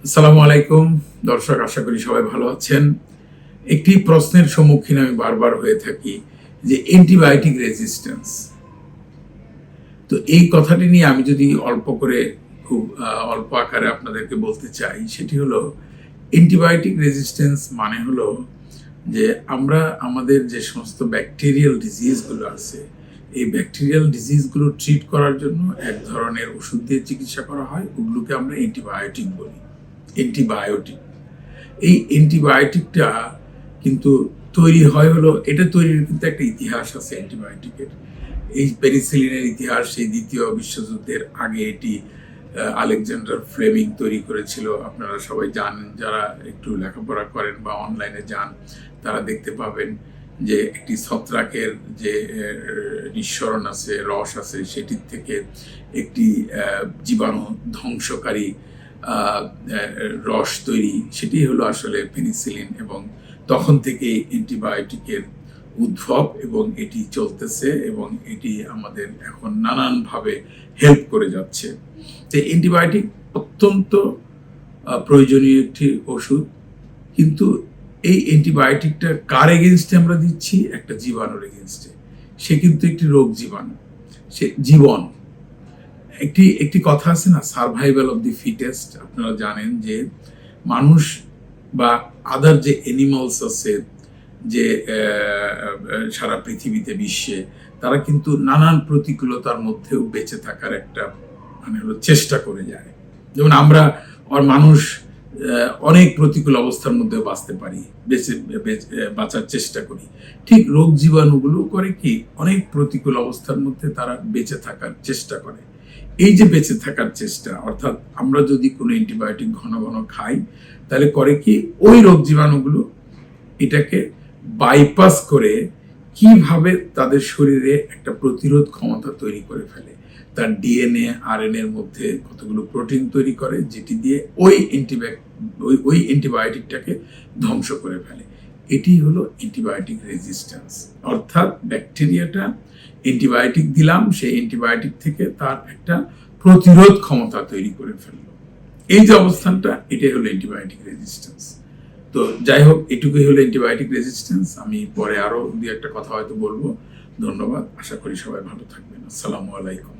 আসসালামু আলাইকুম দর্শক, আশা করি সবাই ভালো আছেন। একটি প্রশ্নের সম্মুখীন আমি বারবার হয়ে থাকি যে অ্যান্টিবায়োটিক রেজিস্ট্যান্স। তো এই কথাটি নিয়ে আমি যদি অল্প করে খুব অল্প আকারে আপনাদেরকে বলতে চাই, সেটি হলো অ্যান্টিবায়োটিক রেজিস্ট্যান্স মানে হলো যে আমরা আমাদের যে সমস্ত ব্যাকটেরিয়াল ডিজিজগুলো আছে, এই ব্যাকটেরিয়াল ডিজিজগুলো ট্রিট করার জন্য এক ধরনের ওষুধ দিয়ে চিকিৎসা করা হয়, ওগুলোকে আমরা অ্যান্টিবায়োটিক বলি। অ্যান্টিবায়োটিক, এই অ্যান্টিবায়োটিকটা কিন্তু তৈরি হয় হলো, এটা তৈরির কিন্তু একটা ইতিহাস আছে অ্যান্টিবায়োটিকের। এই পেনিসিলিনের ইতিহাস সেই দ্বিতীয় বিশ্বযুদ্ধের আগে এটি আলেকজান্ডার ফ্লেমিং তৈরি করেছিল। আপনারা সবাই জানেন, যারা একটু লেখাপড়া করেন বা অনলাইনে যান তারা দেখতে পাবেন যে একটি ছত্রাকের যে নিঃসরণ আছে, রস আছে, সেটির থেকে একটি জীবাণু ধ্বংসকারী রস তৈরি, সেটি হলো আসলে পেনিসিলিন। এবং তখন থেকে অ্যান্টিবায়োটিকের উদ্ভব এবং এটি চলতেছে এবং এটি আমাদের এখন নানানভাবে হেল্প করে যাচ্ছে। তো অ্যান্টিবায়োটিক অত্যন্ত প্রয়োজনীয় একটি ওষুধ, কিন্তু এই অ্যান্টিবায়োটিকটা কার এগেনস্টে আমরা দিচ্ছি? একটা জীবাণুর এগেনস্টে। সে কিন্তু একটি রোগ জীবাণু, সে জীবন। একটি কথা আছে না, সার্ভাইভাল অফ দি ফিটেস্ট। আপনারা জানেন যে মানুষ বা আদার যে অ্যানিমালস আছে যে সারা পৃথিবীতে, বিশ্বে, তারা কিন্তু নানান প্রতিকূলতার মধ্যেও বেঁচে থাকার একটা মানে হলো চেষ্টা করে যায়। যেমন আমরা মানুষ অনেক প্রতিকূল অবস্থার মধ্যেও বাঁচতে পারি, বাঁচার চেষ্টা করি। ঠিক রোগ জীবাণুগুলো করে কি, অনেক প্রতিকূল অবস্থার মধ্যে তারা বেঁচে থাকার চেষ্টা করে। এই যে বেঁচে থাকার চেষ্টা, অর্থাৎ আমরা যদি কোনো অ্যান্টিবায়োটিক ঘন ঘন খাই, তাহলে করে কি, ওই রোগ জীবাণুগুলো এটাকে বাইপাস করে কিভাবে তাদের শরীরে একটা প্রতিরোধ ক্ষমতা তৈরি করে ফেলে। তার ডিএনএ আরএনএ এর মধ্যে কতগুলো প্রোটিন তৈরি করে, যেটি দিয়ে ওই অ্যান্টিবায়োটিকটাকে ধ্বংস করে ফেলে। এটি হলো অ্যান্টিবায়োটিক রেজিস্ট্যান্স। অর্থাৎ ব্যাকটেরিয়াটা অ্যান্টিবায়োটিক দিলাম, সেই অ্যান্টিবায়োটিক থেকে তার একটা প্রতিরোধ ক্ষমতা তৈরি করে ফেললো। এই যে অবস্থানটা, এটাই হলো অ্যান্টিবায়োটিক রেজিস্ট্যান্স। তো যাই হোক, এটুকুই হলো অ্যান্টিবায়োটিক রেজিস্ট্যান্স। আমি পরে আরো দুই একটা কথা হয়তো বলবো। ধন্যবাদ, আশা করি সবাই ভালো থাকবেন। আসসালামু আলাইকুম।